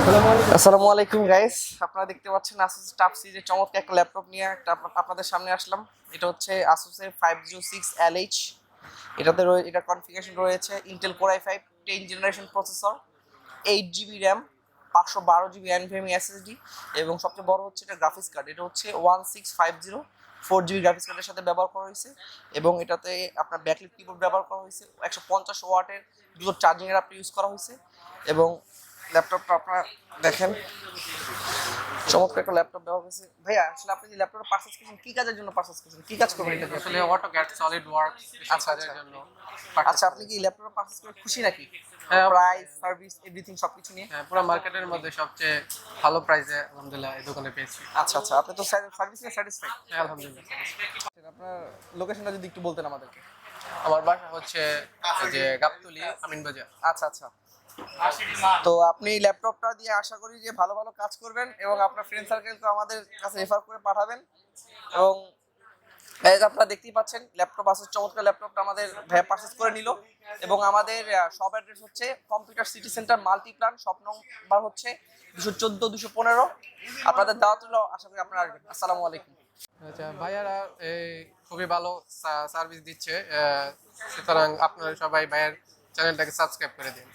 আসসালামু আলাইকুম গাইস, আপনারা দেখতে পাচ্ছেন Asus TUF সিরিজের চমৎকার একটা ল্যাপটপ নিয়ে আপনাদের সামনে আসলাম। এটা হচ্ছে Asus এর 506LH। এটার কনফিগারেশন রয়েছে Intel Core i5 10 generation processor, 8GB RAM, 512GB NVMe SSD এবং সবচেয়ে বড় হচ্ছে এটা গ্রাফিক্স কার্ড। এটা হচ্ছে 1650 4GB গ্রাফিক্স কার্ডের সাথে ব্যবহার করা হয়েছে এবং এটাতে আপনার ব্যাকলিট কিবোর্ড ব্যবহার করা হয়েছে। 150 ওয়াটের দুটো চার্জিং অ্যাডাপ্টার ইউজ করা হয়েছে এবং ল্যাপটপটা আপনারা দেখেন চমৎকার একটা ল্যাপটপ ব্যবহার করছি। ভাইয়া আসলে আপনি যে ল্যাপটপটা পারচেজ করেছেন কি কাজের জন্য পারচেজ করেছেন, কি কাজ করবেন এটা দিয়ে? আসলে অটোক্যাড সলিড ওয়ার্কস আচ্ছা আচ্ছা জন্য আচ্ছা, আপনি কি ল্যাপটপটা পারচেজ করে খুশি নাকি? হ্যাঁ, প্রাইস, সার্ভিস, এভরিথিং সবকিছু নিয়ে? হ্যাঁ, পুরো মার্কেটের মধ্যে সবচেয়ে ভালো প্রাইসে আলহামদুলিল্লাহ এই দোকানে পেয়েছি। আচ্ছা আচ্ছা, আপনি তো সার্ভিস নিয়ে স্যাটিসফাইড? হ্যাঁ, আলহামদুলিল্লাহ। আপনার লোকেশনটা যদি একটু বলতেন আমাদেরকে। আমার বাসা হচ্ছে এই যে গাবতলী আমিন বাজার। আচ্ছা আচ্ছা, তো আপনি ল্যাপটপটা দিয়ে আশা করি যে ভালো ভালো কাজ করবেন এবং আপনার ফ্রেন্ড সার্কেলকে আমাদের কাছে রেফার করে পাঠাবেন। এবং আপনারা দেখতেই পাচ্ছেন ল্যাপটপ আছে, চমৎকার ল্যাপটপটা আমাদের ভাইয়া পারচেজ করে নিল। এবং আমাদের শপ অ্যাড্রেস হচ্ছে computer city centre Multiplan, shop number হচ্ছে 214 215। আপনাদের দাওয়াত হলো, আশা করি আপনারা আসবেন। আসসালামু আলাইকুম। আচ্ছা, ভাইয়ারা এই খুবই ভালো সার্ভিস দিচ্ছে, সুতরাং আপনারা সবাই ভাইয়ের চ্যানেলটাকে সাবস্ক্রাইব করে দিন।